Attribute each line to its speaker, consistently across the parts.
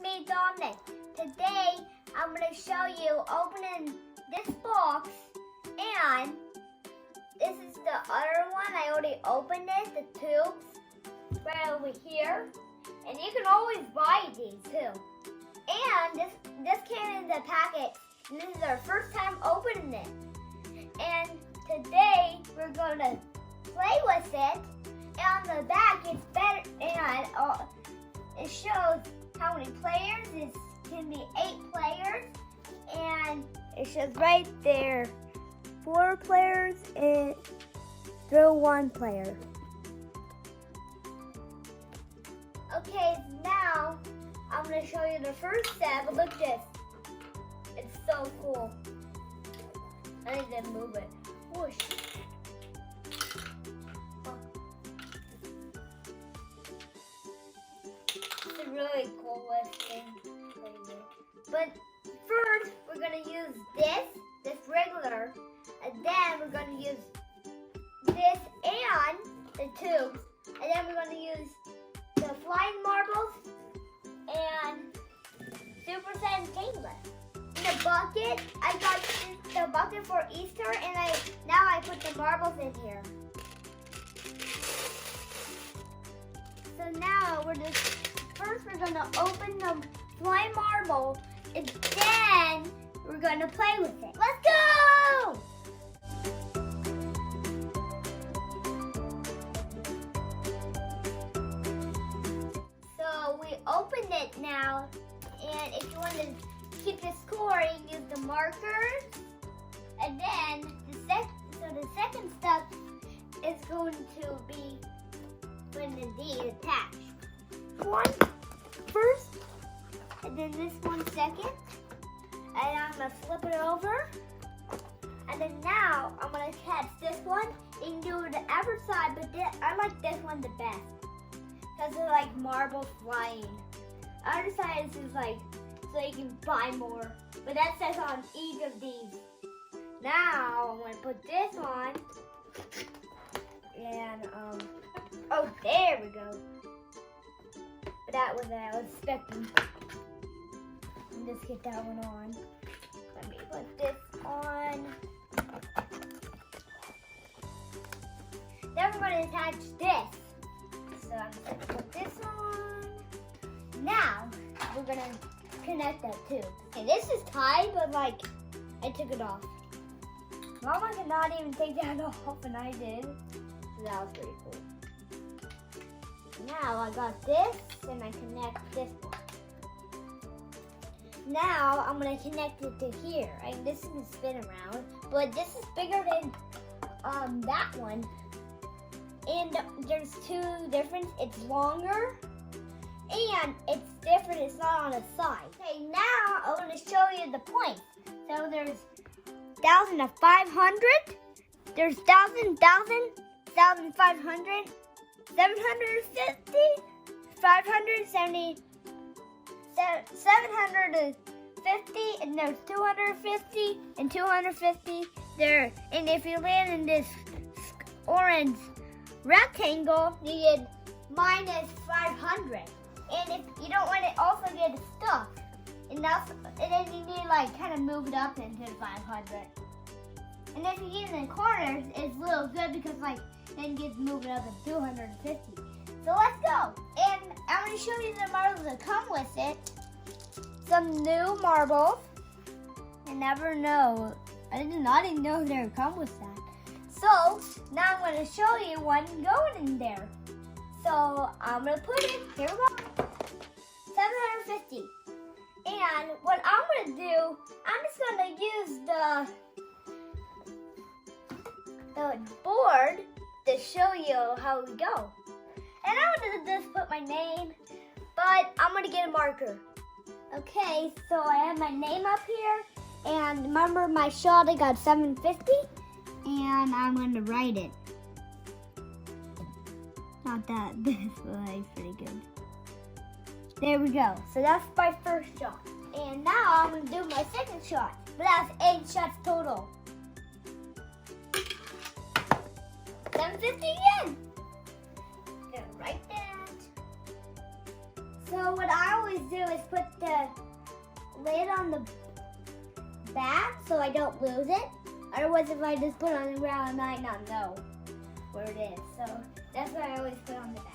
Speaker 1: me, Dominic. Today, I'm going to show you opening this box, and this is the other one. I already opened it, the tubes, right over here. And you can always buy these too. And this came in the packet. And this is our first time opening it. And today, we're going to play with it. And on the back, it's better, and it shows how many players. It can be 8 players, and it shows right there 4 players and throw 1 player. Okay, now I'm going to show you the first step. Look at this. It's so cool. I need to move it. Whoosh. It's a really cool thing. But first, we're going to use this regular, and then we're going to use this and the tubes, and then we're going to use the flying marbles and Super Stainless. In the bucket, I got the bucket for Easter, and now I put the marbles in here. So now first we're gonna open the flying marble, and then we're gonna play with it. Let's go! So we opened it now, and if you want to keep the score, you use the markers, and then the second step is going to be when the D is attached. One first, and then this one second, and I'm gonna flip it over, and then now I'm gonna catch this one. You can do the other side, but I like this one the best because they're like marble flying. Other side is like so you can buy more, but that says on each of these. Now I'm gonna put this on, and oh, there we go. But that was what I was expecting. Just get that one on. Let me put this on. Then we're going to attach this. So I'm going to put this on. Now we're going to connect that too. Okay, this is tied, but like I took it off. Mama could not even take that off, and I did. So that was pretty cool. Now I got this, and I connect this one. Now I'm going to connect it to here. This is going to spin around, but this is bigger than that one. And there's 2 difference. It's longer, and it's different. It's not on the side. Okay, now I'm going to show you the points. So there's 1,000 to 500. There's 1,000, 1,500, 750, 570, 750, and there's 250 and 250 there. And if you land in this orange rectangle, you get minus 500. And if you don't want to also get stuck, and then you need to like kind of move it up into 500. And if you get in the corners, it's a little good because like then you get to move it up to 250. So let's go. And I'm going to show you the marbles that come with it. Some new marbles. I never know. I did not even know they would come with that. So now I'm going to show you one going in there. So I'm going to put it, here we go, 750. And what I'm going to do, I'm just going to use the board to show you how we go. And I'm going to just put my name, but I'm going to get a marker. Okay, so I have my name up here, and remember my shot, I got 750, and I'm going to write it. Not that, this was pretty good. There we go, so that's my first shot. And now I'm going to do my second shot, but that's 8 shots total. 750 again. Gonna write that. So what I always do is put the lid on the back so I don't lose it. Otherwise, if I just put it on the ground, I might not know where it is. So that's why I always put it on the back.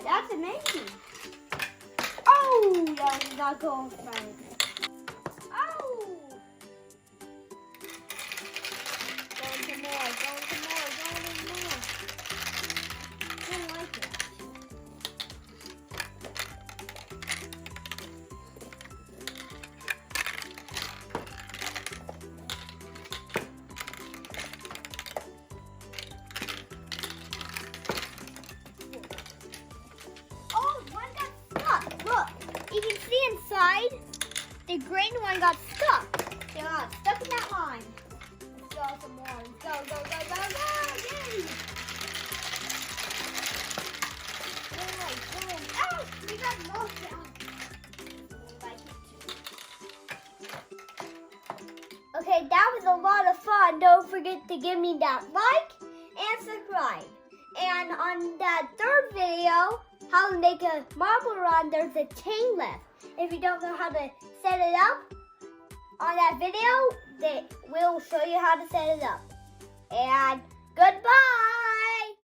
Speaker 1: That's amazing. Oh, that was not going right. Oh! Going some more, going some more, going some more. I don't like it. Oh, one got stuck. Look, you can see inside. The green one got stuck. They got stuck in that line. Let's go some more. Let's go, go, go, go, go. Yay! Oh, we got more down. Okay, that was a lot of fun. Don't forget to give me that like and subscribe. And on that third video, how to make a marble run, there's a chain left. If you don't know how to set it up, on that video, they will show you how to set it up. And goodbye!